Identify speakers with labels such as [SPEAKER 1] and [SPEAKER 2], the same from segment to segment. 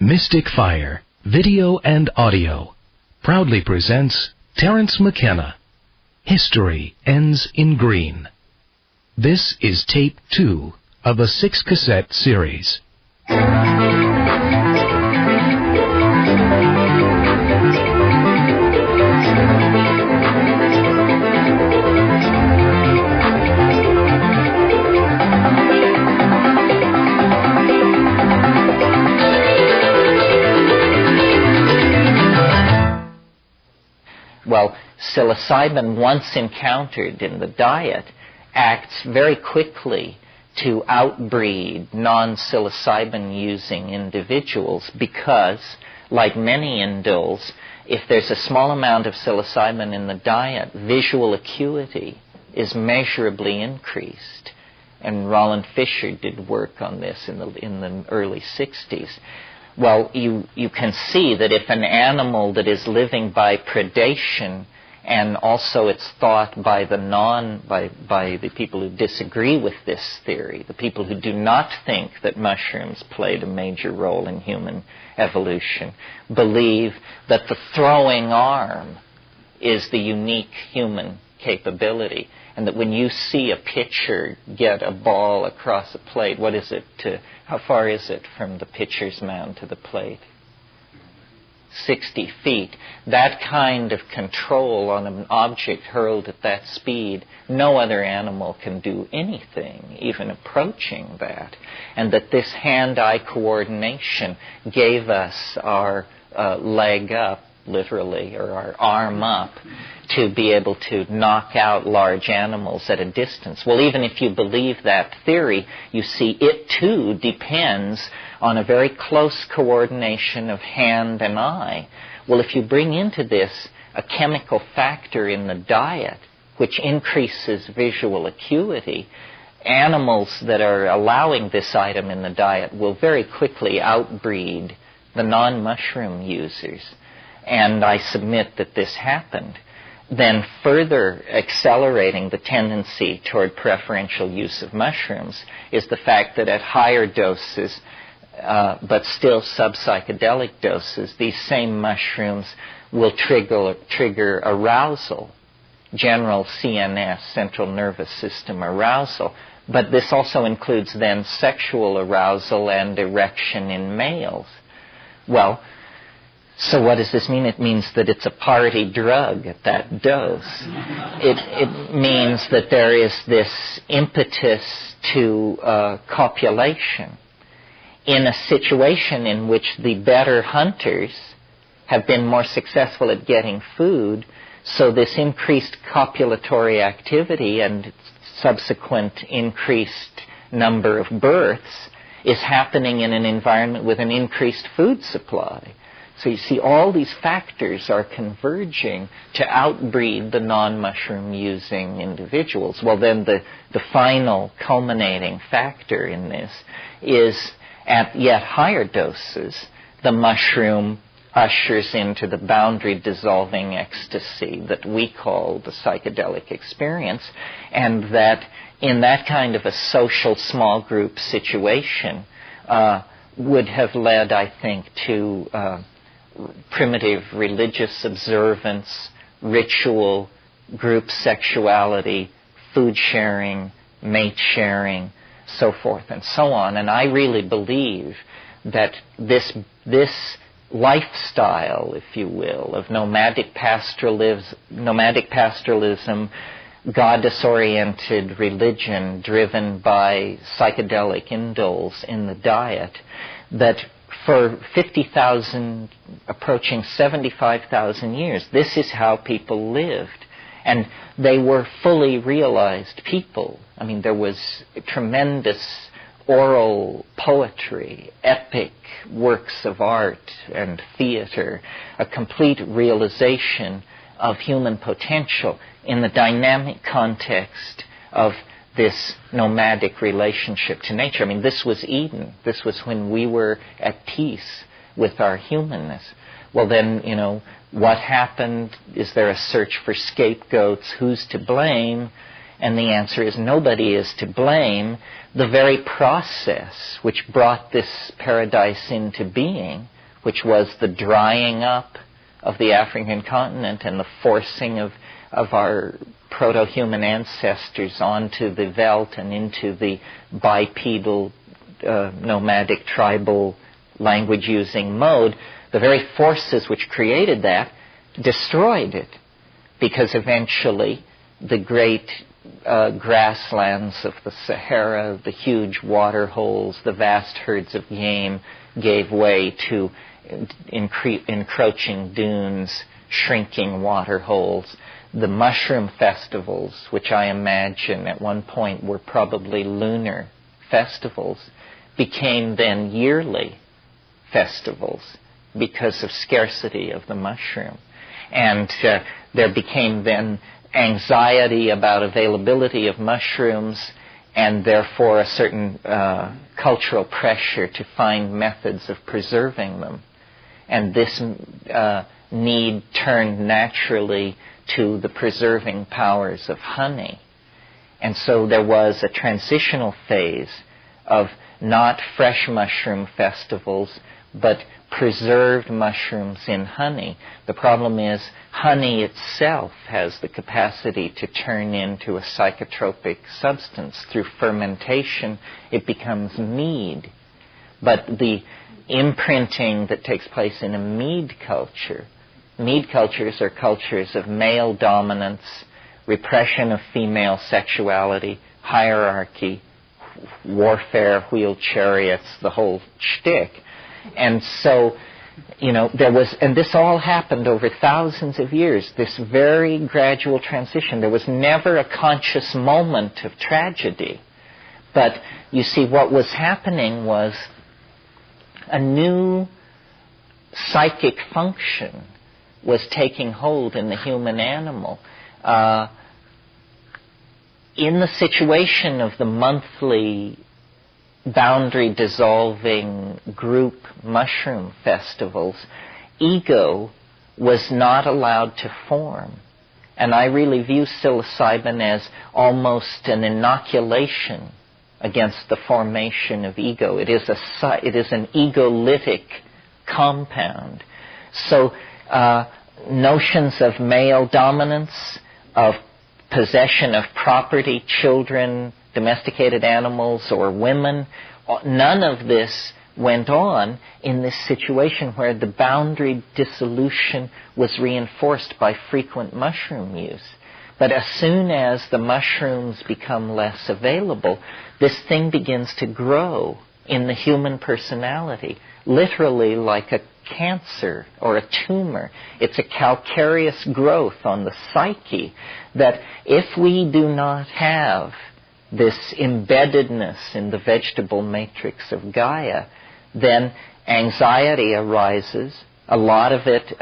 [SPEAKER 1] Mystic Fire, Video and Audio, proudly presents Terence McKenna, History Ends in Green. This is tape 2 of a 6-cassette series.
[SPEAKER 2] Well, psilocybin, once encountered in the diet, acts very quickly to outbreed non-psilocybin-using individuals because, like many indoles, if there's a small amount of psilocybin in the diet, visual acuity is measurably increased. And Roland Fisher did work on this in the early 60s. Well, you can see that if an animal that is living by predation, and also it's thought by the people who disagree with this theory, the people who do not think that mushrooms played a major role in human evolution, believe that the throwing arm is the unique human capability, and that when you see a pitcher get a ball across a plate, what is it how far is it from the pitcher's mound to the plate? 60 feet. That kind of control on an object hurled at that speed, no other animal can do anything, even approaching that. And that this hand-eye coordination gave us our leg up, literally, or our arm up, to be able to knock out large animals at a distance. Well, even if you believe that theory, you see it too depends on a very close coordination of hand and eye. Well, if you bring into this a chemical factor in the diet, which increases visual acuity, animals that are allowing this item in the diet will very quickly outbreed the non-mushroom users. And I submit that this happened. Then further accelerating the tendency toward preferential use of mushrooms is the fact that at higher doses, but still sub-psychedelic doses, these same mushrooms will trigger arousal, general CNS, central nervous system arousal. But this also includes then sexual arousal and erection in males. Well, so what does this mean? It means that it's a party drug at that dose. It means that there is this impetus to copulation in a situation in which the better hunters have been more successful at getting food, so this increased copulatory activity and subsequent increased number of births is happening in an environment with an increased food supply. So you see, all these factors are converging to outbreed the non-mushroom using individuals. Well, then the final culminating factor in this is at yet higher doses, the mushroom ushers into the boundary dissolving ecstasy that we call the psychedelic experience, and that in that kind of a social small group situation would have led, I think, to primitive religious observance, ritual, group sexuality, food sharing, mate sharing, so forth and so on. And I really believe that this lifestyle, if you will, of nomadic pastoralism, goddess-oriented religion driven by psychedelic indoles in the diet, that for 50,000, approaching 75,000 years, this is how people lived. And they were fully realized people. I mean, there was tremendous oral poetry, epic works of art and theater, a complete realization of human potential in the dynamic context of this nomadic relationship to nature. I mean, this was Eden. This was when we were at peace with our humanness. Well, then, what happened? Is there a search for scapegoats? Who's to blame? And the answer is nobody is to blame. The very process which brought this paradise into being, which was the drying up of the African continent and the forcing of our proto-human ancestors onto the veldt and into the bipedal, nomadic, tribal language-using mode, the very forces which created that destroyed it, because eventually the great grasslands of the Sahara, the huge water holes, the vast herds of game gave way to encroaching dunes, shrinking water holes. The mushroom festivals, which I imagine at one point were probably lunar festivals, became then yearly festivals because of scarcity of the mushroom. And there became then anxiety about availability of mushrooms, and therefore a certain cultural pressure to find methods of preserving them. And this need turned naturally to the preserving powers of honey. And so there was a transitional phase of not fresh mushroom festivals, but preserved mushrooms in honey. The problem is honey itself has the capacity to turn into a psychotropic substance. Through fermentation, it becomes mead. But the imprinting that takes place in a mead cultures are cultures of male dominance, repression of female sexuality, hierarchy, warfare, wheeled chariots, the whole shtick. And so, and this all happened over thousands of years, this very gradual transition. There was never a conscious moment of tragedy. But you see, what was happening was a new psychic function was taking hold in the human animal. In the situation of the monthly boundary-dissolving group mushroom festivals, ego was not allowed to form. And I really view psilocybin as almost an inoculation against the formation of ego. It is an egolytic compound. So notions of male dominance, of possession of property, children, domesticated animals, or women, none of this went on in this situation where the boundary dissolution was reinforced by frequent mushroom use. But as soon as the mushrooms become less available, this thing begins to grow in the human personality, literally like a cancer or a tumor. It's a calcareous growth on the psyche that if we do not have this embeddedness in the vegetable matrix of Gaia, then anxiety arises, a lot of it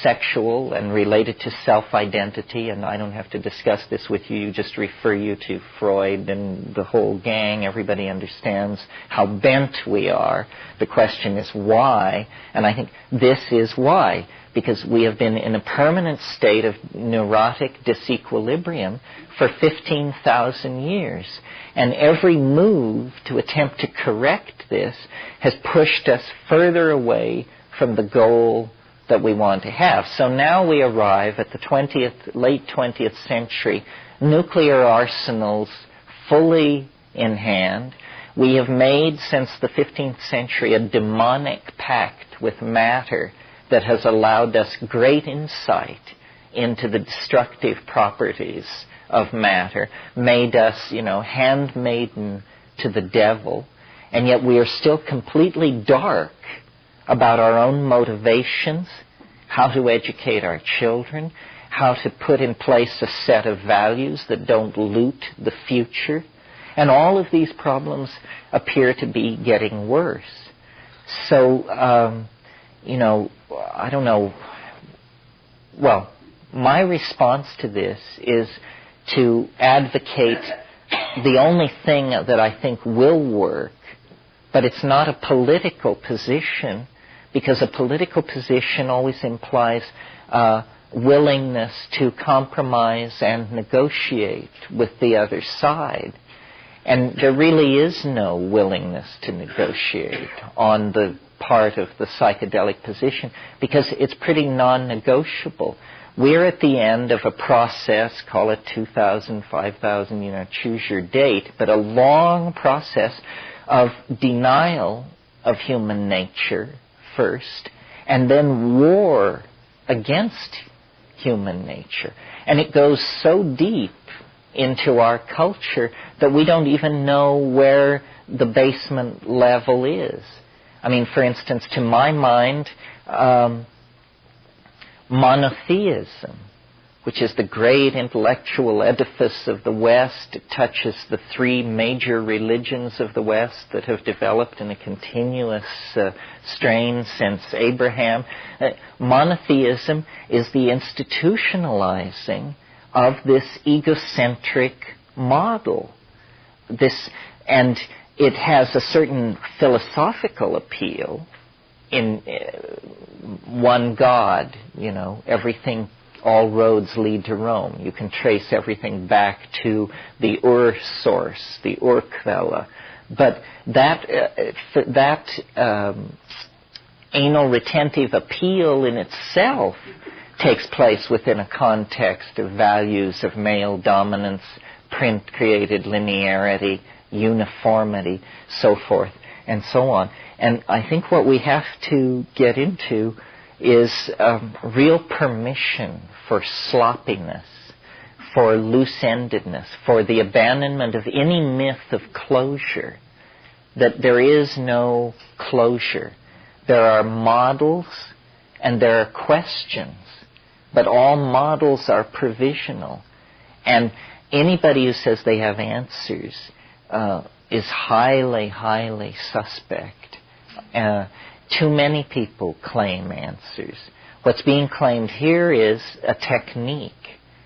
[SPEAKER 2] sexual and related to self-identity, and I don't have to discuss this with you, just refer you to Freud and the whole gang. Everybody understands how bent we are. The question is why, and I think this is why, because we have been in a permanent state of neurotic disequilibrium for 15,000 years. And every move to attempt to correct this has pushed us further away from the goal that we want to have. So now we arrive at the late 20th century, nuclear arsenals fully in hand. We have made, since the 15th century, a demonic pact with matter that has allowed us great insight into the destructive properties of matter, made us, handmaiden to the devil, and yet we are still completely dark about our own motivations, how to educate our children, how to put in place a set of values that don't loot the future. And all of these problems appear to be getting worse. So, I don't know. Well, my response to this is to advocate the only thing that I think will work, but it's not a political position, because a political position always implies willingness to compromise and negotiate with the other side. And there really is no willingness to negotiate on the part of the psychedelic position because it's pretty non-negotiable. We're at the end of a process, call it 2,000, 5,000, choose your date, but a long process of denial of human nature first, and then war against human nature. And it goes so deep into our culture that we don't even know where the basement level is. I mean, for instance, to my mind, monotheism, which is the great intellectual edifice of the West, it touches the three major religions of the West that have developed in a continuous strain since Abraham. Monotheism is the institutionalizing of this egocentric model. And it has a certain philosophical appeal in one God, everything, all roads lead to Rome. You can trace everything back to the source, the Urquella. But that anal retentive appeal in itself takes place within a context of values of male dominance, print-created linearity, uniformity, so forth, and so on. And I think what we have to get into is real permission for sloppiness, for loose-endedness, for the abandonment of any myth of closure, that there is no closure. There are models and there are questions, but all models are provisional. And anybody who says they have answers is highly, highly suspect. Too many people claim answers. What's being claimed here is a technique,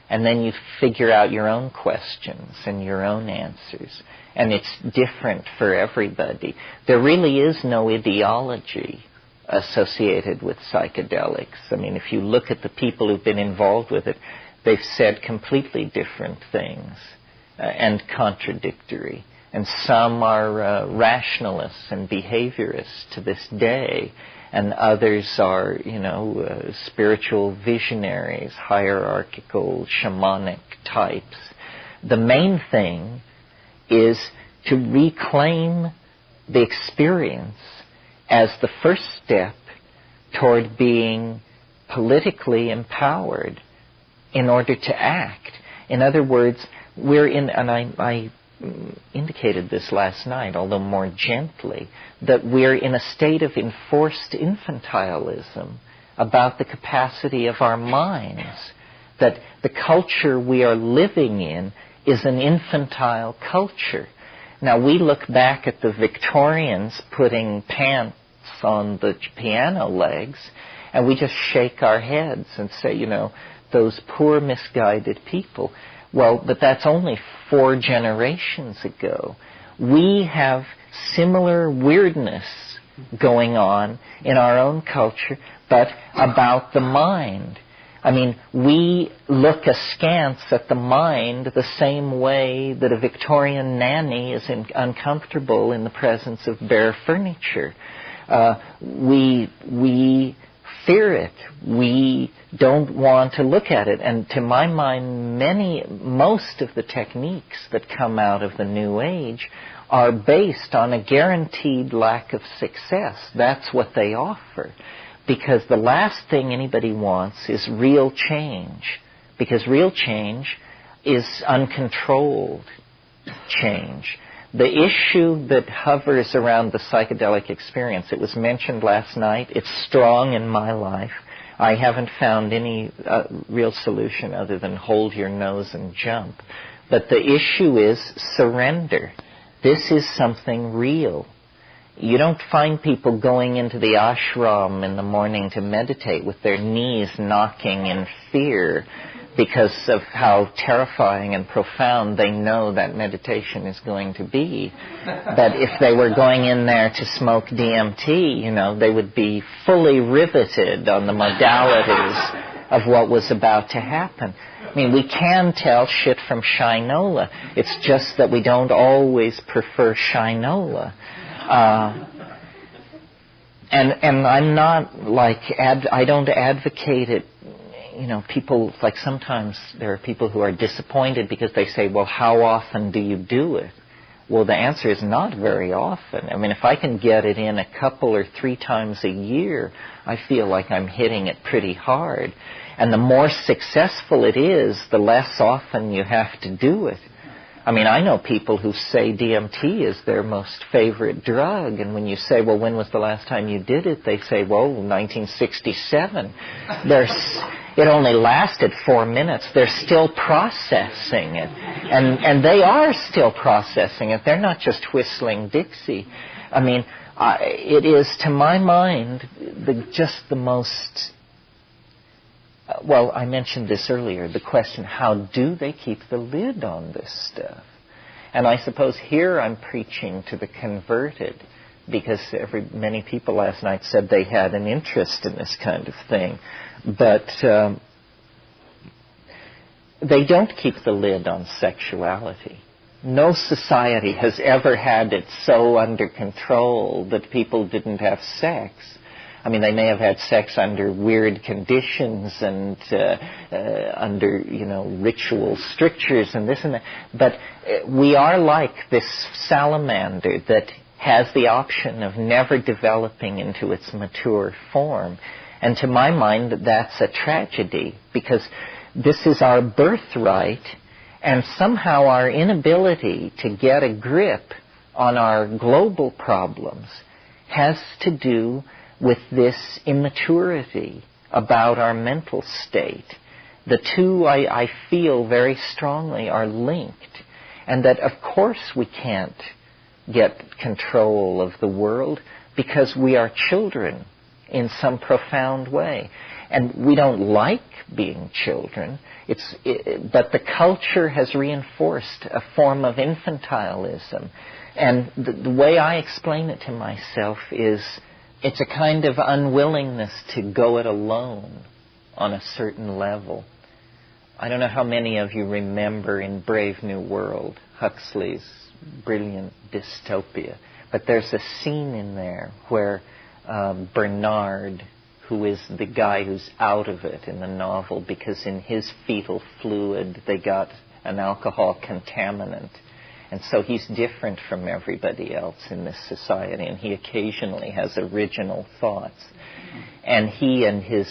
[SPEAKER 2] and then you figure out your own questions and your own answers. And it's different for everybody. There really is no ideology associated with psychedelics. I mean, if you look at the people who've been involved with it, they've said completely different things and contradictory. And some are rationalists and behaviorists to this day, and others are, spiritual visionaries, hierarchical, shamanic types. The main thing is to reclaim the experience as the first step toward being politically empowered in order to act. In other words, we're in, and I indicated this last night, although more gently, that we're in a state of enforced infantilism about the capacity of our minds, that the culture we are living in is an infantile culture. Now, we look back at the Victorians putting pants on the piano legs, and we just shake our heads and say, those poor misguided people. Well, but that's only 4 generations ago. We have similar weirdness going on in our own culture, but about the mind. I mean, we look askance at the mind the same way that a Victorian nanny is uncomfortable in the presence of bare furniture. We fear it. We don't want to look at it. And to my mind, most of the techniques that come out of the New Age are based on a guaranteed lack of success. That's what they offer. Because the last thing anybody wants is real change. Because real change is uncontrolled change. The issue that hovers around the psychedelic experience, it was mentioned last night, it's strong in my life. I haven't found any real solution other than hold your nose and jump. But the issue is surrender. This is something real. You don't find people going into the ashram in the morning to meditate with their knees knocking in fear because of how terrifying and profound they know that meditation is going to be. But if they were going in there to smoke DMT, they would be fully riveted on the modalities of what was about to happen. I mean, we can tell shit from shinola. It's just that we don't always prefer shinola. And I'm not like, I don't advocate it. You know, people, like sometimes there are people who are disappointed because they say, well, how often do you do it? Well, the answer is not very often. I mean, if I can get it in a couple or 3 times a year, I feel like I'm hitting it pretty hard. And the more successful it is, the less often you have to do it. I mean, I know people who say DMT is their most favorite drug, and when you say, well, when was the last time you did it? They say, well, 1967. It only lasted 4 minutes. They're still processing it. And they are still processing it. They're not just whistling Dixie. I mean, it is, to my mind, just the most... Well, I mentioned this earlier, the question, how do they keep the lid on this stuff? And I suppose here I'm preaching to the converted, because many people last night said they had an interest in this kind of thing. But they don't keep the lid on sexuality. No society has ever had it so under control that people didn't have sex. I mean, they may have had sex under weird conditions and under, ritual strictures and this and that. But we are like this salamander that has the option of never developing into its mature form. And to my mind, that's a tragedy, because this is our birthright, and somehow our inability to get a grip on our global problems has to do with this immaturity about our mental state. The two, I feel very strongly, are linked. And that, of course, we can't get control of the world because we are children in some profound way. And we don't like being children, but the culture has reinforced a form of infantilism. And the way I explain it to myself is, it's a kind of unwillingness to go it alone on a certain level. I don't know how many of you remember in Brave New World, Huxley's brilliant dystopia, but there's a scene in there where Bernard, who is the guy who's out of it in the novel because in his fetal fluid they got an alcohol contaminant. And so he's different from everybody else in this society, and he occasionally has original thoughts. And he and his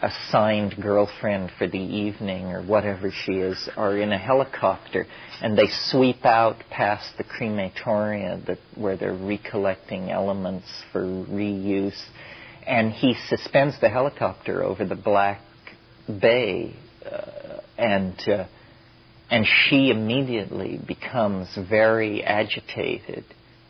[SPEAKER 2] assigned girlfriend for the evening, or whatever she is, are in a helicopter, and they sweep out past the crematoria where they're recollecting elements for reuse. And he suspends the helicopter over the Black Bay, and she immediately becomes very agitated,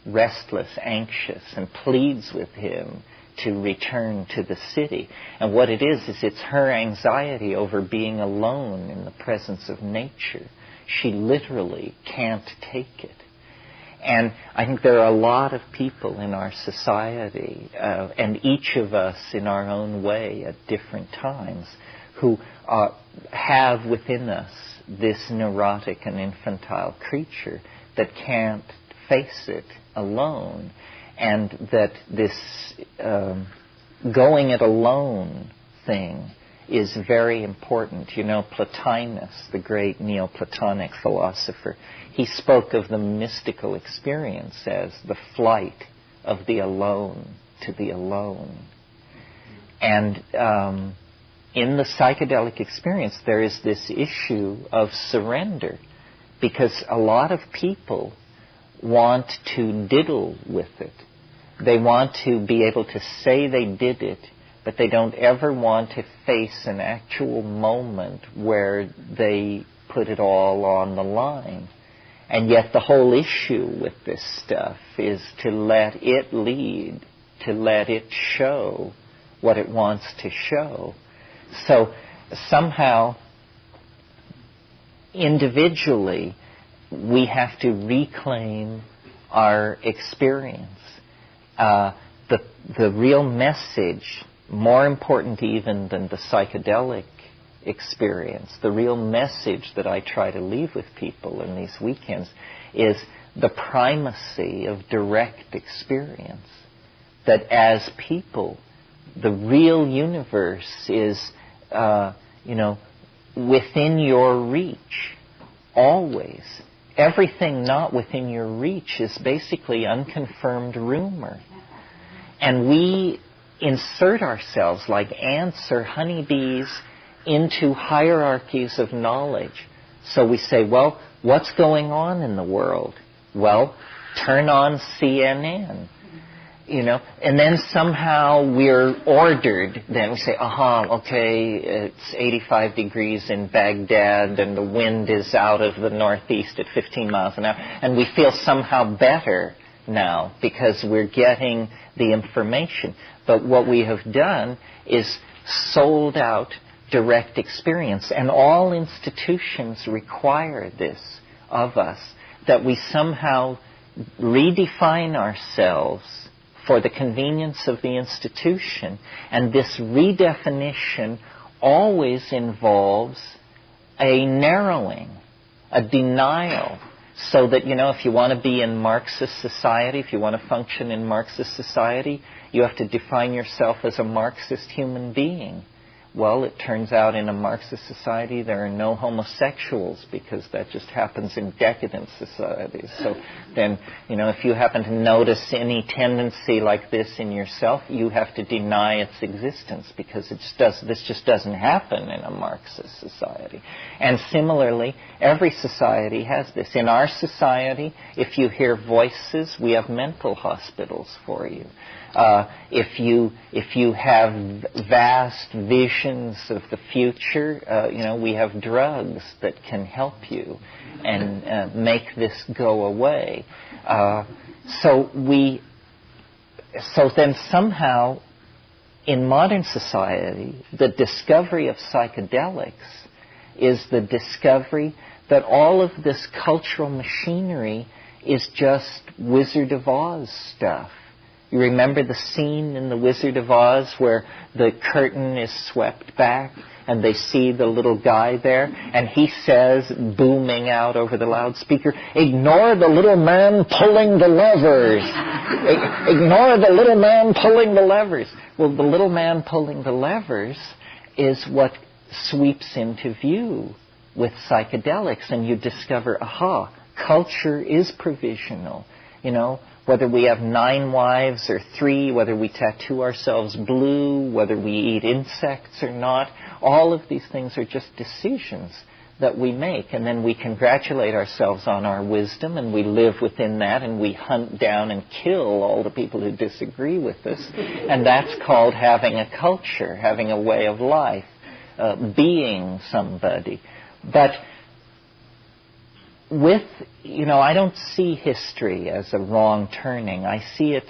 [SPEAKER 2] restless, anxious, and pleads with him to return to the city. And what it is it's her anxiety over being alone in the presence of nature. She literally can't take it. And I think there are a lot of people in our society, and each of us in our own way at different times, who have within us this neurotic and infantile creature that can't face it alone, and that this going it alone thing is very important. You know, Plotinus, the great Neoplatonic philosopher, he spoke of the mystical experience as the flight of the alone to the alone. And in the psychedelic experience, there is this issue of surrender, because a lot of people want to diddle with it. They want to be able to say they did it, but they don't ever want to face an actual moment where they put it all on the line. And yet the whole issue with this stuff is to let it lead, to let it show what it wants to show. So somehow, individually, we have to reclaim our experience. The real message, more important even than the psychedelic experience, the real message that I try to leave with people in these weekends is the primacy of direct experience. That as people, the real universe is, within your reach, always. Everything not within your reach is basically unconfirmed rumor. And we insert ourselves like ants or honeybees into hierarchies of knowledge. So we say, well, what's going on in the world? Well, turn on CNN. And then somehow we're ordered. Then we say, okay, it's 85 degrees in Baghdad and the wind is out of the northeast at 15 miles an hour. And we feel somehow better now because we're getting the information. But what we have done is sold out direct experience. And all institutions require this of us, that we somehow redefine ourselves for the convenience of the institution. And this redefinition always involves a narrowing, a denial, so that, if you want to be in Marxist society, if you want to function in Marxist society, you have to define yourself as a Marxist human being. Well, it turns out in a Marxist society there are no homosexuals because that just happens in decadent societies. So then, if you happen to notice any tendency like this in yourself, you have to deny its existence because this just doesn't happen in a Marxist society. And similarly, every society has this. In our society, if you hear voices, we have mental hospitals for you. If you have vast visions of the future, we have drugs that can help you and make this go away. So then somehow in modern society, the discovery of psychedelics is the discovery that all of this cultural machinery is just Wizard of Oz stuff. You remember the scene in The Wizard of Oz where the curtain is swept back and they see the little guy there and he says, booming out over the loudspeaker, "Ignore the little man pulling the levers. Ignore the little man pulling the levers." Well, the little man pulling the levers is what sweeps into view with psychedelics, and you discover, culture is provisional. Whether we have 9 wives or 3, whether we tattoo ourselves blue, whether we eat insects or not, all of these things are just decisions that we make. And then we congratulate ourselves on our wisdom, and we live within that, and we hunt down and kill all the people who disagree with us. And that's called having a culture, having a way of life, being somebody. But I don't see history as a wrong turning. I see it,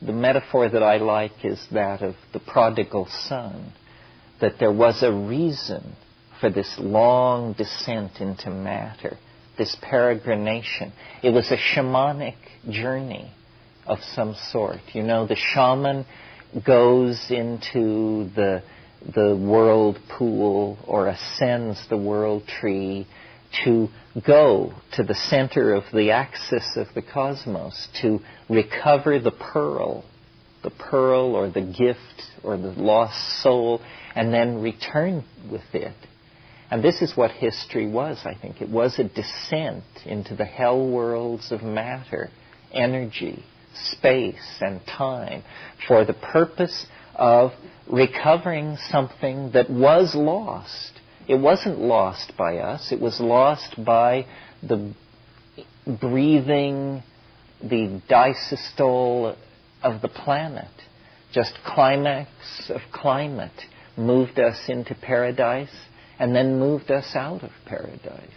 [SPEAKER 2] the metaphor that I like is that of the prodigal son, that there was a reason for this long descent into matter, this peregrination. It was a shamanic journey of some sort. The shaman goes into the world pool or ascends the world tree to go to the center of the axis of the cosmos, to recover the pearl or the gift or the lost soul, and then return with it. And this is what history was, I think. It was a descent into the hell worlds of matter, energy, space, and time, for the purpose of recovering something that was lost. It wasn't lost by us. It was lost by the breathing, the disystole of the planet. Just climax of climate moved us into paradise and then moved us out of paradise.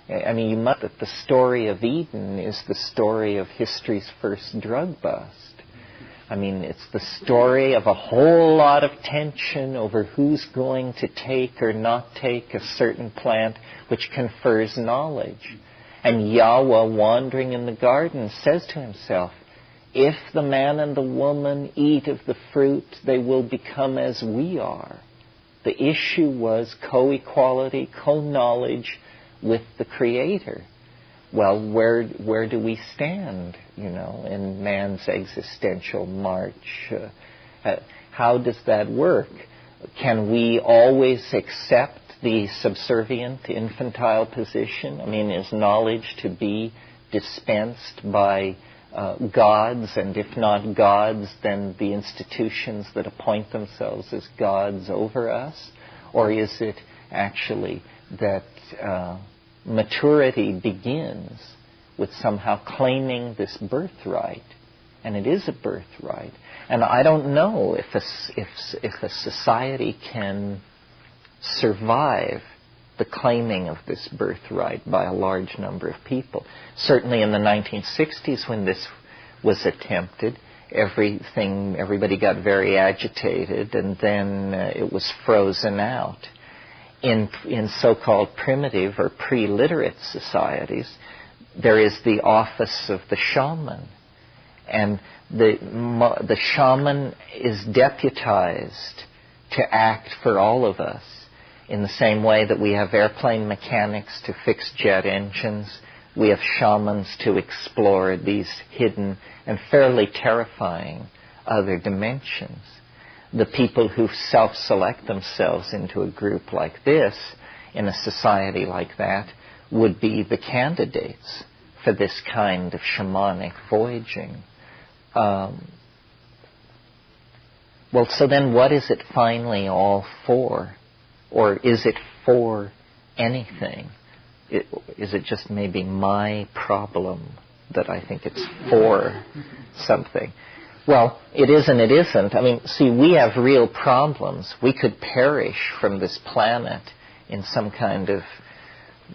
[SPEAKER 2] I mean, you must that the story of Eden is the story of history's first drug bust. I mean, it's the story of a whole lot of tension over who's going to take or not take a certain plant which confers knowledge. And Yahweh, wandering in the garden, says to himself, if the man and the woman eat of the fruit, they will become as we are. The issue was co-equality, co-knowledge with the Creator. Well, where do we stand, in man's existential march? How does that work? Can we always accept the subservient, infantile position? I mean, is knowledge to be dispensed by gods, and if not gods, then the institutions that appoint themselves as gods over us? Or is it actually that maturity begins with somehow claiming this birthright? And it is a birthright. And I don't know if a society can survive the claiming of this birthright by a large number of people. Certainly in the 1960s, when this was attempted, everybody got very agitated, and then it was frozen out. In so-called primitive or pre-literate societies, there is the office of the shaman, and the shaman is deputized to act for all of us. In the same way that we have airplane mechanics to fix jet engines, we have shamans to explore these hidden and fairly terrifying other dimensions. The people who self-select themselves into a group like this, in a society like that, would be the candidates for this kind of shamanic voyaging. Well, so then what is it finally all for? Or is it for anything? Is it just maybe my problem that I think it's for something? Well, it is and it isn't. I mean, see, we have real problems. We could perish from this planet in some kind of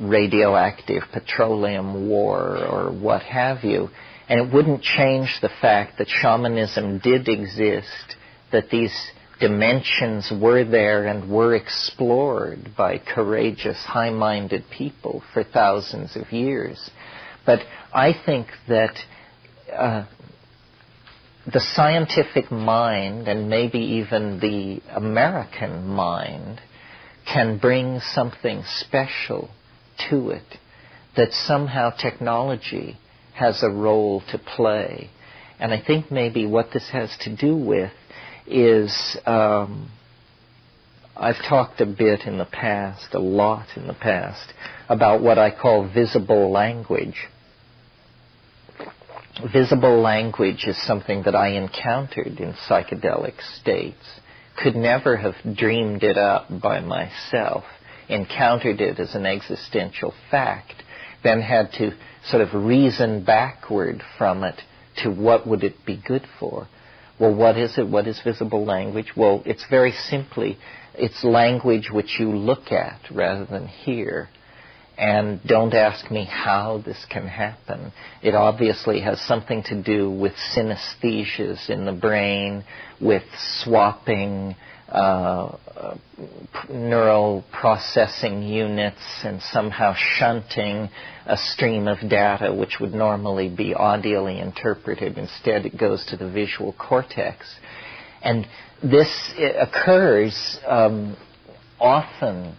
[SPEAKER 2] radioactive petroleum war or what have you, and it wouldn't change the fact that shamanism did exist, that these dimensions were there and were explored by courageous, high-minded people for thousands of years. But I think that the scientific mind, and maybe even the American mind, can bring something special to it, that somehow technology has a role to play. And I think maybe what this has to do with is, I've talked a bit in the past, a lot in the past, about what I call visible language. Visible language is something that I encountered in psychedelic states. Could never have dreamed it up by myself. Encountered it as an existential fact. Then had to sort of reason backward from it to what would it be good for. Well, what is it? What is visible language? Well, it's very simply, it's language which you look at rather than hear. And don't ask me how this can happen. It obviously has something to do with synesthesias in the brain, with swapping neural processing units and somehow shunting a stream of data which would normally be audially interpreted. Instead, it goes to the visual cortex. And this occurs often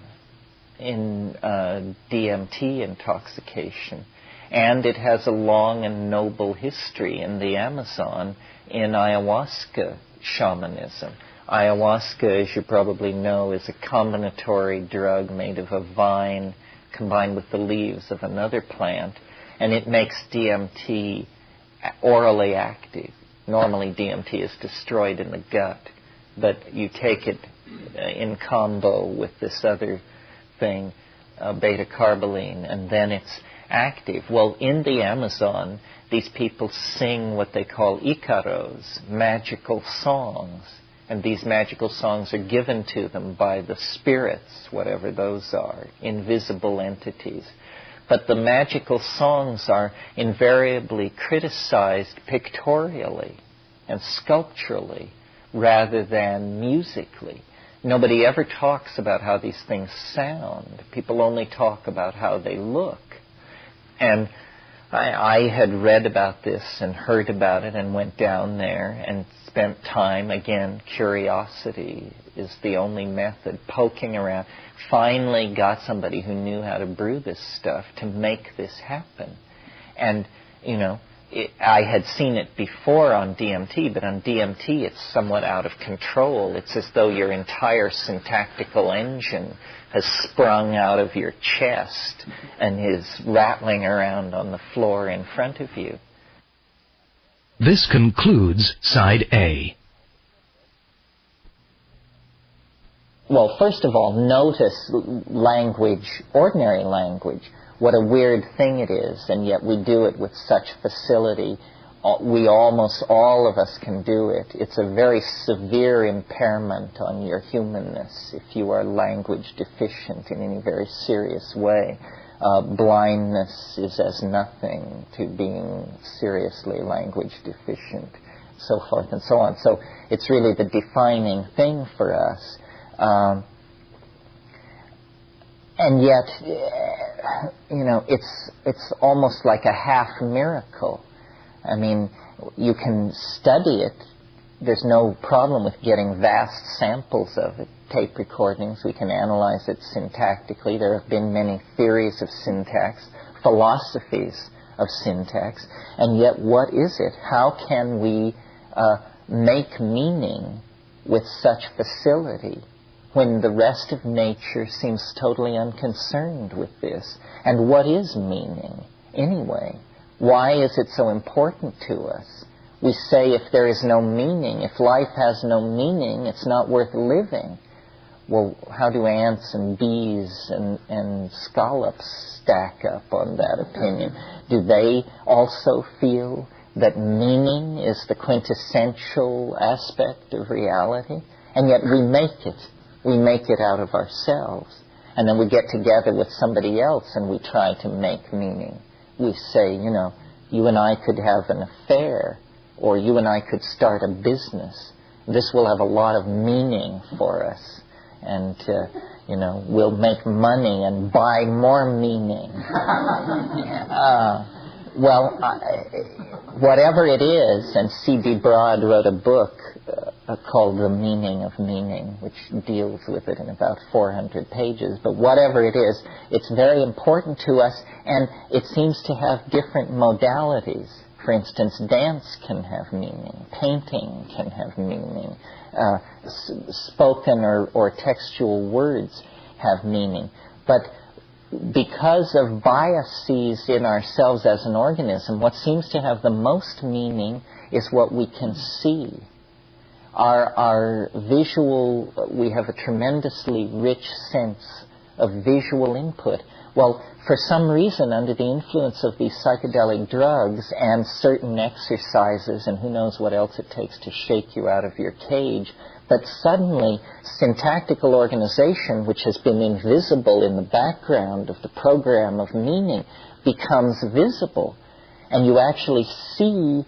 [SPEAKER 2] in DMT intoxication. And it has a long and noble history in the Amazon in ayahuasca shamanism. Ayahuasca, as you probably know, is a combinatory drug made of a vine combined with the leaves of another plant, and it makes DMT orally active. Normally DMT is destroyed in the gut, but you take it in combo with this other thing, beta-carboline, and then it's active. Well, in the Amazon, these people sing what they call icaros, magical songs. And these magical songs are given to them by the spirits, whatever those are, invisible entities. But the magical songs are invariably criticized pictorially and sculpturally rather than musically. Nobody ever talks about how these things sound. People only talk about how they look. And I had read about this and heard about it and went down there and spent time. Again, curiosity is the only method, poking around. Finally got somebody who knew how to brew this stuff to make this happen. And, you know, I had seen it before on DMT, but on DMT it's somewhat out of control. It's as though your entire syntactical engine has sprung out of your chest and is rattling around on the floor in front of you.
[SPEAKER 1] This concludes Side A.
[SPEAKER 2] Well, first of all, notice language, ordinary language. What a weird thing it is, and yet we do it with such facility. We almost all of us can do it. It's a very severe impairment on your humanness if you are language deficient in any very serious way. Blindness is as nothing to being seriously language deficient, so forth and so on. So it's really the defining thing for us. And yet, you know, it's almost like a half miracle. I mean, you can study it. There's no problem with getting vast samples of it, tape recordings. We can analyze it syntactically. There have been many theories of syntax, philosophies of syntax. And yet, what is it? How can we make meaning with such facility when the rest of nature seems totally unconcerned with this? And what is meaning, anyway? Why is it so important to us? We say if there is no meaning, if life has no meaning, it's not worth living. Well, how do ants and bees and scallops stack up on that opinion? Do they also feel that meaning is the quintessential aspect of reality? And yet we make it. We make it out of ourselves. And then we get together with somebody else and we try to make meaning. We say, you know, you and I could have an affair, or you and I could start a business. This will have a lot of meaning for us. And, you know, we'll make money and buy more meaning. Whatever it is, and C.B. Broad wrote a book called The Meaning of Meaning, which deals with it in about 400 pages. But whatever it is, it's very important to us, and it seems to have different modalities. For instance, dance can have meaning, painting can have meaning, spoken or textual words have meaning. But because of biases in ourselves as an organism, what seems to have the most meaning is what we can see. Our visual, we have a tremendously rich sense of visual input. Well, for some reason, under the influence of these psychedelic drugs and certain exercises, and who knows what else it takes to shake you out of your cage, but suddenly syntactical organization, which has been invisible in the background of the program of meaning, becomes visible. And you actually see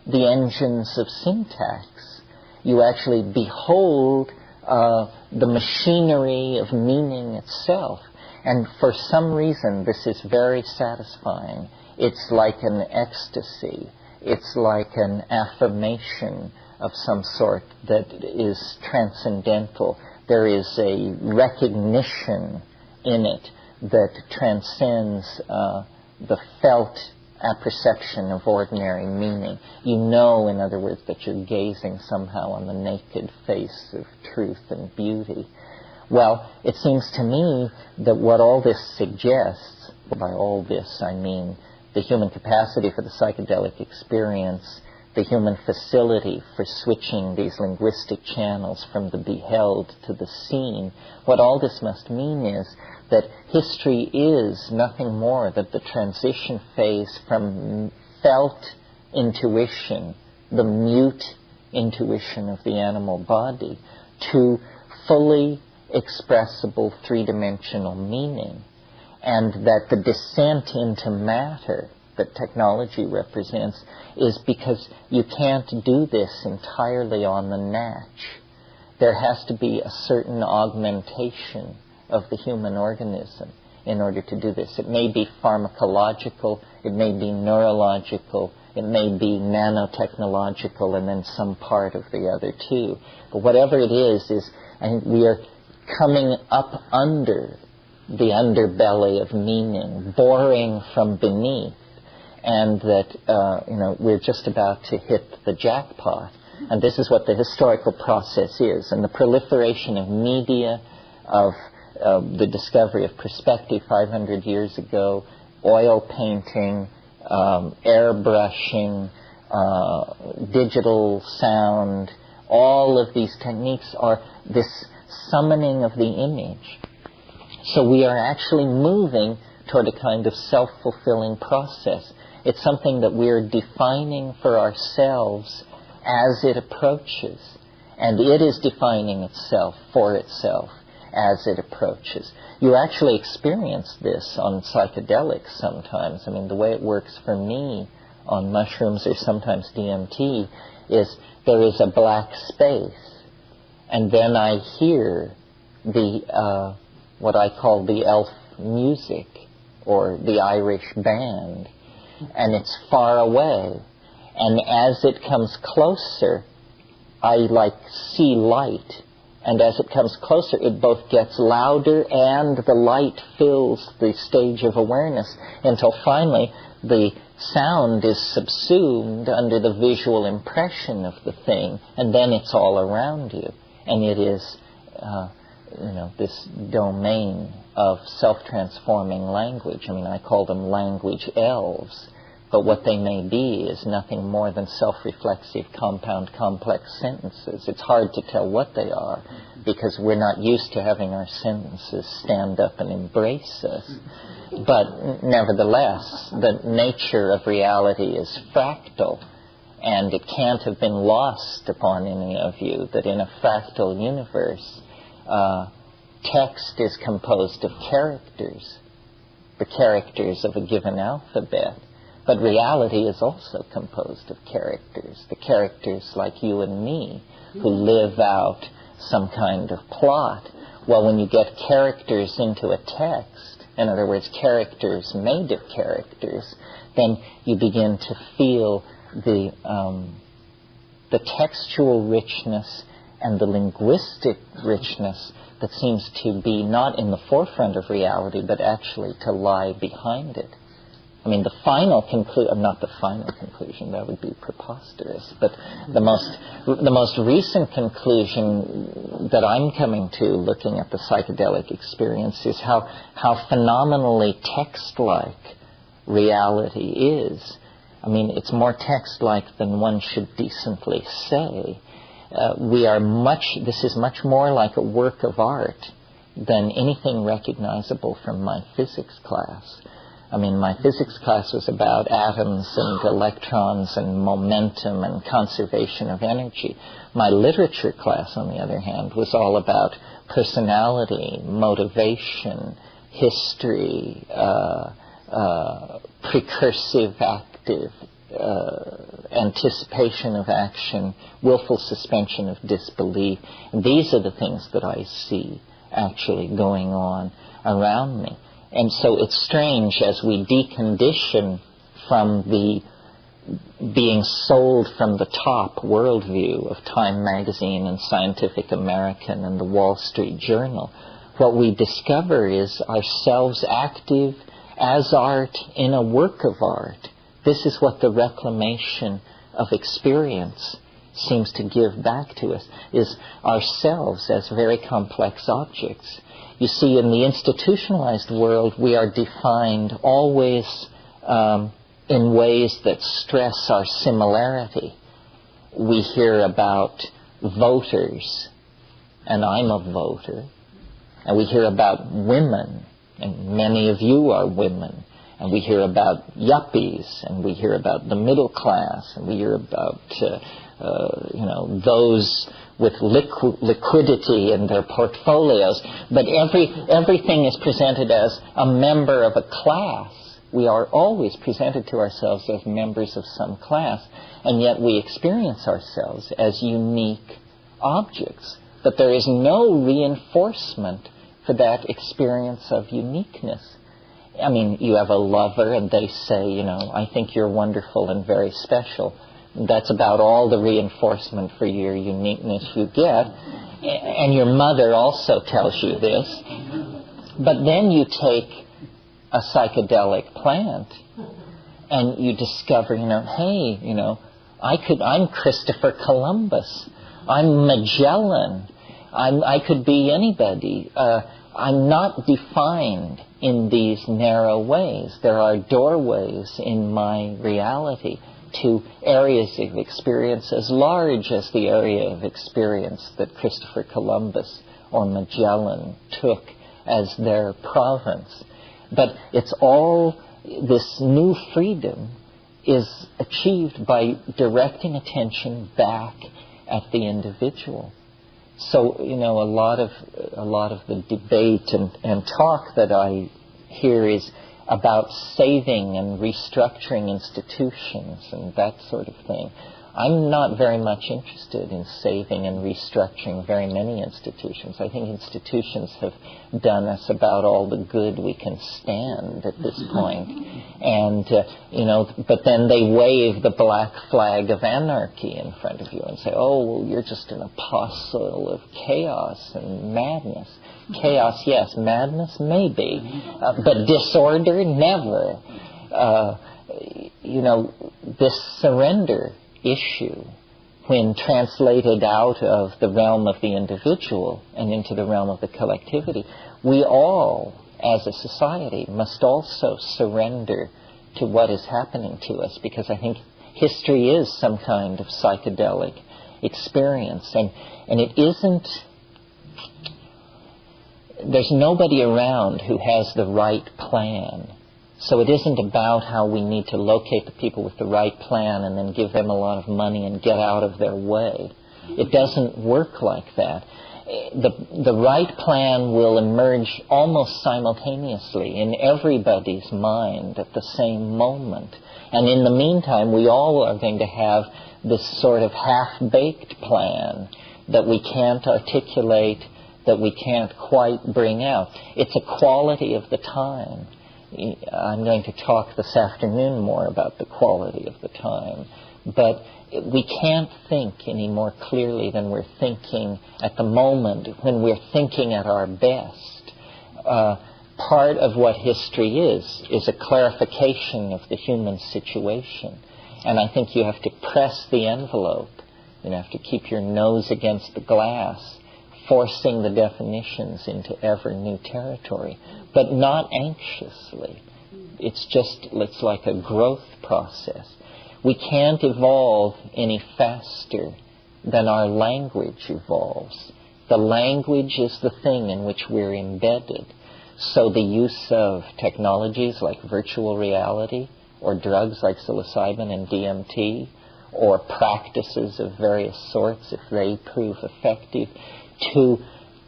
[SPEAKER 2] the engines of syntax. You actually behold the machinery of meaning itself. And for some reason, this is very satisfying. It's like an ecstasy. It's like an affirmation of some sort that is transcendental. There is a recognition in it that transcends the felt apperception of ordinary meaning. You know, in other words, that you're gazing somehow on the naked face of truth and beauty. Well, it seems to me that what all this suggests, by all this I mean the human capacity for the psychedelic experience, the human facility for switching these linguistic channels from the beheld to the seen, what all this must mean is that history is nothing more than the transition phase from felt intuition, the mute intuition of the animal body, to fully expressible three-dimensional meaning, and that the descent into matter that technology represents is because you can't do this entirely on the natch. There has to be a certain augmentation of the human organism. in order to do this. It may be pharmacological, it may be neurological, it may be nanotechnological, and then some part of the other two. But whatever it is I think we are coming up under the underbelly of meaning, boring from beneath, and that we're just about to hit the jackpot. And this is what the historical process is. And the proliferation of media, of the discovery of perspective 500 years ago, oil painting, airbrushing, digital sound, all of these techniques are this summoning of the image. So we are actually moving toward a kind of self-fulfilling process. It's something that we are defining for ourselves as it approaches. And it is defining itself for itself as it approaches. You actually experience this on psychedelics sometimes. I mean, the way it works for me on mushrooms or sometimes DMT is there is a black space, and then I hear the what I call the elf music or the Irish band, and it's far away. And as it comes closer, I see light. And as it comes closer, it both gets louder and the light fills the stage of awareness until finally the sound is subsumed under the visual impression of the thing, and then it's all around you. And it is, this domain of self-transforming language. I mean, I call them language elves. But what they may be is nothing more than self-reflexive, compound, complex sentences. It's hard to tell what they are because we're not used to having our sentences stand up and embrace us. But nevertheless, the nature of reality is fractal, and it can't have been lost upon any of you that in a fractal universe, text is composed of characters, the characters of a given alphabet. But reality is also composed of characters, the characters like you and me who live out some kind of plot. Well, when you get characters into a text, in other words, characters made of characters, then you begin to feel the textual richness and the linguistic richness that seems to be not in the forefront of reality, but actually to lie behind it. I mean, the final conclusion, not the final conclusion, that would be preposterous, but the most recent conclusion that I'm coming to looking at the psychedelic experience is how phenomenally text-like reality is. I mean, it's more text-like than one should decently say. This is much more like a work of art than anything recognizable from my physics class. I mean, my physics class was about atoms and electrons and momentum and conservation of energy. My literature class, on the other hand, was all about personality, motivation, history, precursive active, anticipation of action, willful suspension of disbelief. And these are the things that I see actually going on around me. And so it's strange as we decondition from the being sold from the top worldview of Time magazine and Scientific American and the Wall Street Journal. What we discover is ourselves active as art in a work of art. This is what the reclamation of experience seems to give back to us, is ourselves as very complex objects. You see, in the institutionalized world, we are defined always in ways that stress our similarity. We hear about voters, and I'm a voter. And we hear about women, and many of you are women. And we hear about yuppies, and we hear about the middle class, and we hear about those with liquidity in their portfolios. But everything is presented as a member of a class. We are always presented to ourselves as members of some class, and yet we experience ourselves as unique objects. But there is no reinforcement for that experience of uniqueness. I mean, you have a lover and they say, I think you're wonderful and very special. That's about all the reinforcement for your uniqueness you get. And your mother also tells you this. But then you take a psychedelic plant and you discover, hey, I'm Christopher Columbus. I'm Magellan. I could be anybody. I'm not defined in these narrow ways. There are doorways in my reality to areas of experience as large as the area of experience that Christopher Columbus or Magellan took as their province. But it's all, this new freedom is achieved by directing attention back at the individual. So, a lot of the debate and talk that I hear is about saving and restructuring institutions and that sort of thing. I'm not very much interested in saving and restructuring very many institutions. I think institutions have done us about all the good we can stand at this point. And, but then they wave the black flag of anarchy in front of you and say, oh, well, you're just an apostle of chaos and madness. Chaos, yes. Madness, maybe. But disorder, never. This surrender issue, when translated out of the realm of the individual and into the realm of the collectivity, we all, as a society, must also surrender to what is happening to us, because I think history is some kind of psychedelic experience, and it isn't. There's nobody around who has the right plan. So it isn't about how we need to locate the people with the right plan and then give them a lot of money and get out of their way. It doesn't work like that. The right plan will emerge almost simultaneously in everybody's mind at the same moment. And in the meantime, we all are going to have this sort of half-baked plan that we can't articulate, that we can't quite bring out. It's a quality of the time. I'm going to talk this afternoon more about the quality of the time. But we can't think any more clearly than we're thinking at the moment, when we're thinking at our best. Part of what history is a clarification of the human situation. And I think you have to press the envelope. You have to keep your nose against the glass, forcing the definitions into ever new territory, but not anxiously. It's like a growth process. We can't evolve any faster than our language evolves. The language is the thing in which we're embedded. So the use of technologies like virtual reality, or drugs like psilocybin and DMT, or practices of various sorts, if they prove effective, to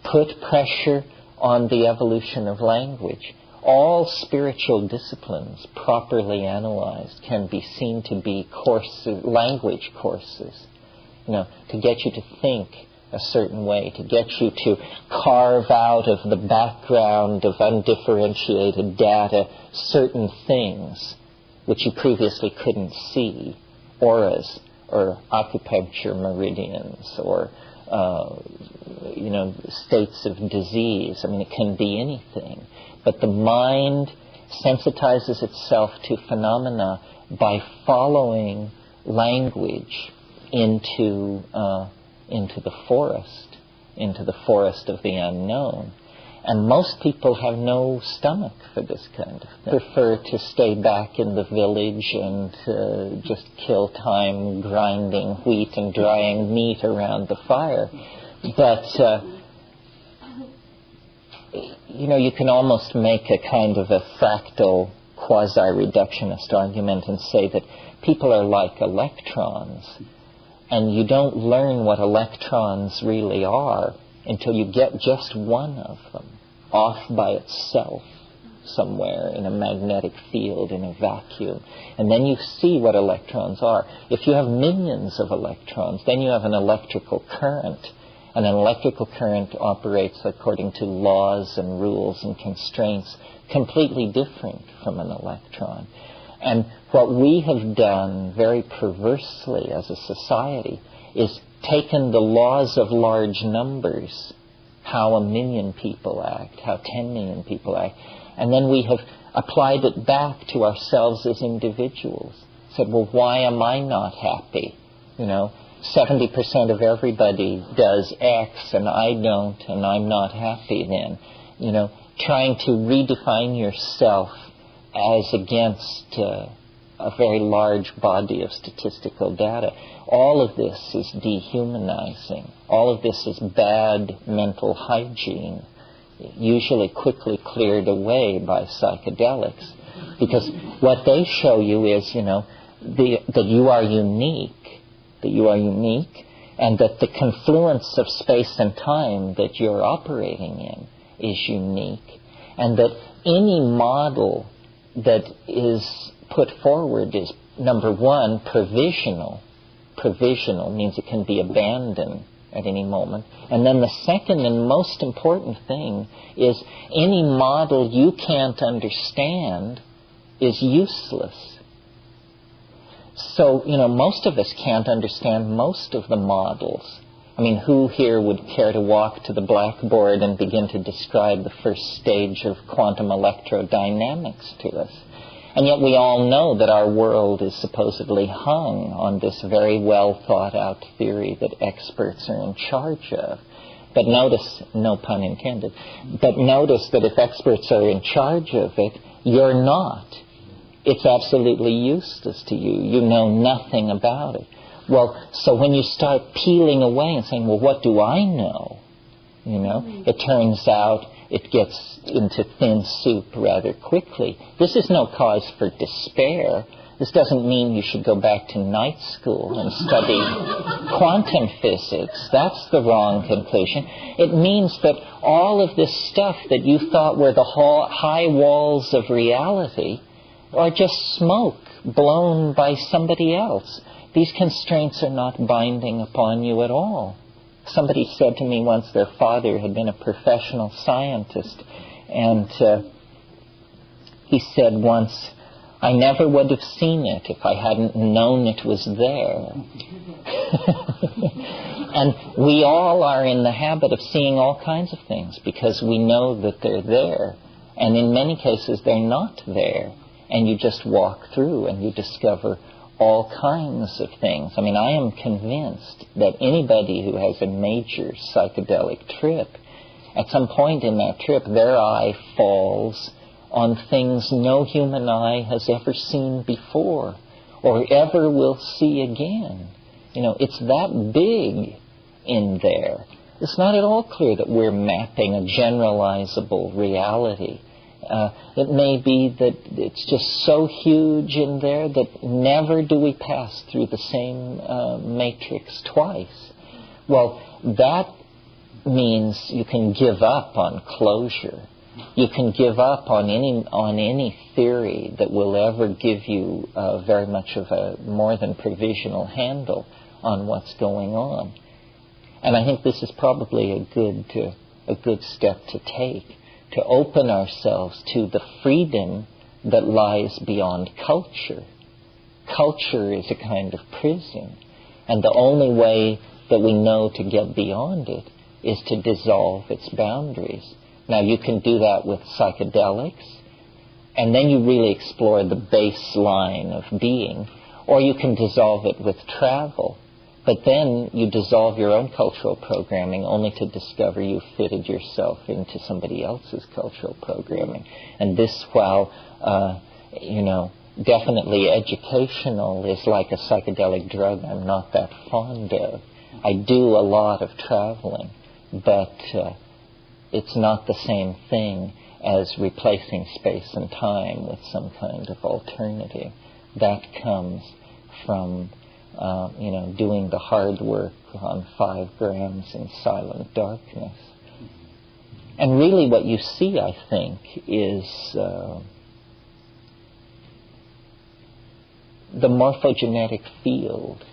[SPEAKER 2] put pressure on the evolution of language. All spiritual disciplines, properly analyzed, can be seen to be courses, language courses, to get you to think a certain way, to get you to carve out of the background of undifferentiated data certain things which you previously couldn't see, auras or acupuncture meridians or states of disease. I mean, it can be anything. But the mind sensitizes itself to phenomena by following language into the forest of the unknown. And most people have no stomach for this kind of thing. Prefer to stay back in the village and just kill time grinding wheat and drying meat around the fire. But, you can almost make a kind of a fractal quasi-reductionist argument and say that people are like electrons, and you don't learn what electrons really are until you get just one of them off by itself somewhere in a magnetic field, in a vacuum. And then you see what electrons are. If you have millions of electrons, then you have an electrical current. And an electrical current operates according to laws and rules and constraints completely different from an electron. And what we have done very perversely as a society is taken the laws of large numbers, how 1 million people act, how 10 million people act, and then we have applied it back to ourselves as individuals. Said, well, why am I not happy? 70% of everybody does X and I don't, and I'm not happy then. Trying to redefine yourself as against a very large body of statistical data. All of this is dehumanizing. All of this is bad mental hygiene, usually quickly cleared away by psychedelics. Because what they show you is, that you are unique, and that the confluence of space and time that you're operating in is unique, and that any model that is put forward is, number one, provisional. Provisional means it can be abandoned at any moment. And then the second and most important thing is any model you can't understand is useless. So, most of us can't understand most of the models. I mean, who here would care to walk to the blackboard and begin to describe the first stage of quantum electrodynamics to us? And yet we all know that our world is supposedly hung on this very well thought out theory that experts are in charge of. But notice, no pun intended, but notice that if experts are in charge of it, you're not. It's absolutely useless to you. You know nothing about it. Well, so when you start peeling away and saying, well, what do I know? It turns out it gets into thin soup rather quickly. This is no cause for despair. This doesn't mean you should go back to night school and study quantum physics. That's the wrong conclusion. It means that all of this stuff that you thought were the high walls of reality are just smoke blown by somebody else. These constraints are not binding upon you at all. Somebody said to me once their father had been a professional scientist, and he said once, I never would have seen it if I hadn't known it was there. And we all are in the habit of seeing all kinds of things because we know that they're there. And in many cases, they're not there. And you just walk through and you discover all kinds of things. I mean, I am convinced that anybody who has a major psychedelic trip, at some point in that trip, their eye falls on things no human eye has ever seen before or ever will see again. It's that big in there. It's not at all clear that we're mapping a generalizable reality. It may be that it's just so huge in there that never do we pass through the same matrix twice. Well, that means you can give up on closure. You can give up on any theory that will ever give you very much of a more than provisional handle on what's going on. And I think this is probably a good step to take, to open ourselves to the freedom that lies beyond culture. Culture is a kind of prison, and the only way that we know to get beyond it is to dissolve its boundaries. Now, you can do that with psychedelics, and then you really explore the baseline of being, or you can dissolve it with travel. But then you dissolve your own cultural programming only to discover you fitted yourself into somebody else's cultural programming. And this, while, definitely educational, is like a psychedelic drug I'm not that fond of. I do a lot of traveling, but it's not the same thing as replacing space and time with some kind of alternative. That comes from doing the hard work on 5 grams in silent darkness. And really what you see, I think, is the morphogenetic field,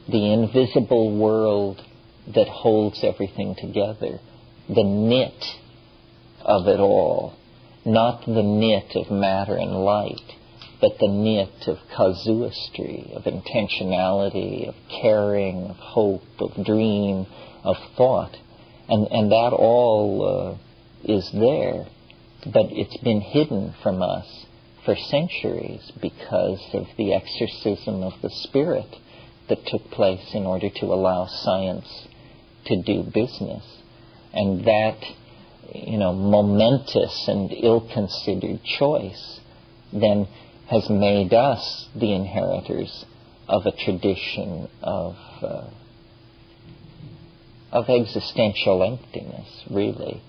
[SPEAKER 2] the invisible world that holds everything together, the knit of it all, not the knit of matter and light, but the knit of casuistry, of intentionality, of caring, of hope, of dream, of thought. And that all is there, but it's been hidden from us for centuries because of the exorcism of the spirit that took place in order to allow science to do business. And that, momentous and ill-considered choice then has made us the inheritors of a tradition of existential emptiness, really.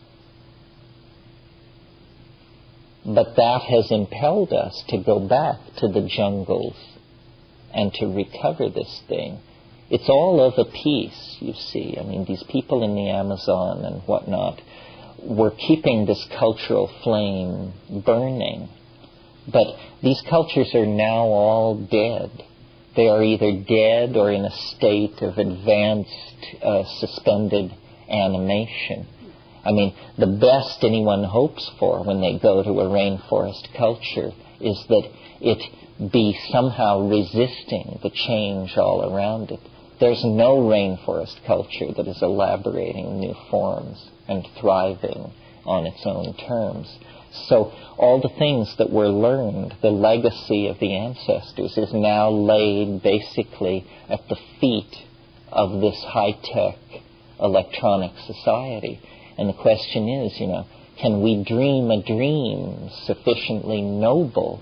[SPEAKER 2] But that has impelled us to go back to the jungles and to recover this thing. It's all of a piece, you see. I mean, these people in the Amazon and whatnot were keeping this cultural flame burning. But these cultures are now all dead. They are either dead or in a state of advanced, suspended animation. I mean, the best anyone hopes for when they go to a rainforest culture is that it be somehow resisting the change all around it. There's no rainforest culture that is elaborating new forms and thriving on its own terms. So all the things that were learned, the legacy of the ancestors, is now laid basically at the feet of this high-tech electronic society. And the question is, can we dream a dream sufficiently noble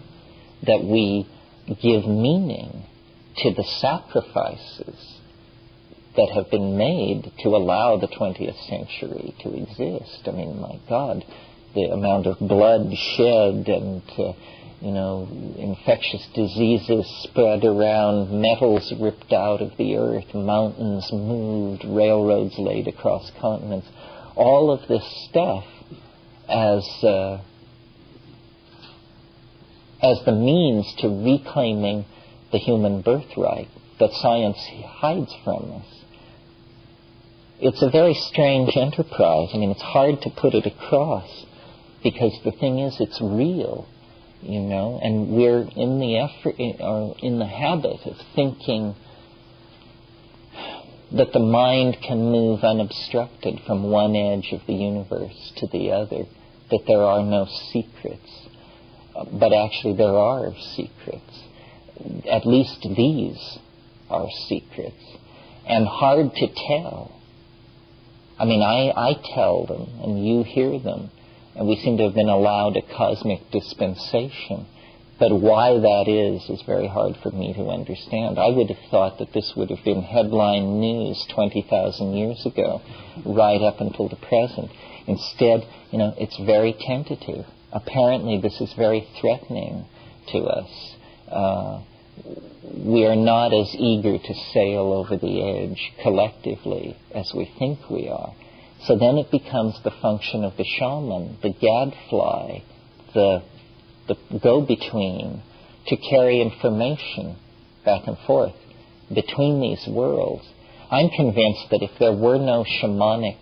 [SPEAKER 2] that we give meaning to the sacrifices that have been made to allow the 20th century to exist? I mean, my God, the amount of blood shed and, infectious diseases spread around, metals ripped out of the earth, mountains moved, railroads laid across continents. All of this stuff as the means to reclaiming the human birthright that science hides from us. It's a very strange enterprise. I mean, it's hard to put it across because the thing is, it's real, and we're in the habit of thinking that the mind can move unobstructed from one edge of the universe to the other, that there are no secrets. But actually there are secrets. At least these are secrets, and hard to tell. I mean, I tell them, and you hear them, and we seem to have been allowed a cosmic dispensation. But why that is very hard for me to understand. I would have thought that this would have been headline news 20,000 years ago, right up until the present. Instead, it's very tentative. Apparently, this is very threatening to us. We are not as eager to sail over the edge collectively as we think we are. So then it becomes the function of the shaman, the gadfly, the go-between, to carry information back and forth between these worlds. I'm convinced that if there were no shamanic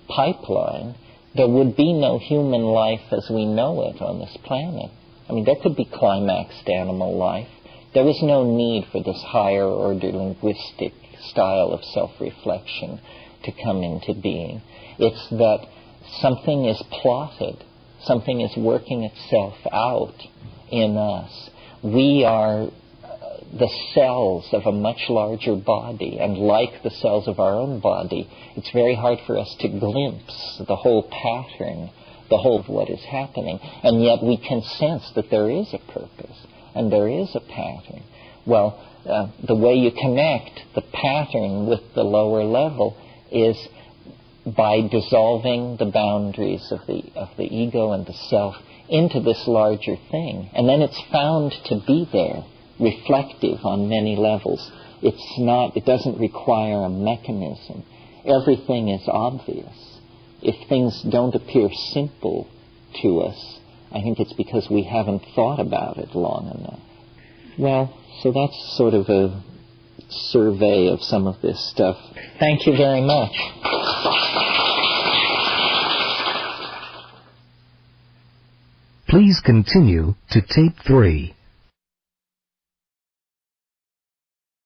[SPEAKER 2] pipeline, there would be no human life as we know it on this planet. I mean, there could be climaxed animal life. There was no need for this higher order linguistic style of self-reflection to come into being. It's that something is plotted, something is working itself out in us. We are the cells of a much larger body, and like the cells of our own body, it's very hard for us to glimpse the whole pattern, the whole of what is happening, and yet we can sense that there is a purpose and there is a pattern. Well, the way you connect the pattern with the lower level is by dissolving the boundaries of the ego and the self into this larger thing. And then it's found to be there, reflective on many levels. It doesn't require a mechanism. Everything is obvious. If things don't appear simple to us, I think it's because we haven't thought about it long enough. Well, so that's sort of a survey of some of this stuff. Thank you very much.
[SPEAKER 1] Please continue to tape 3.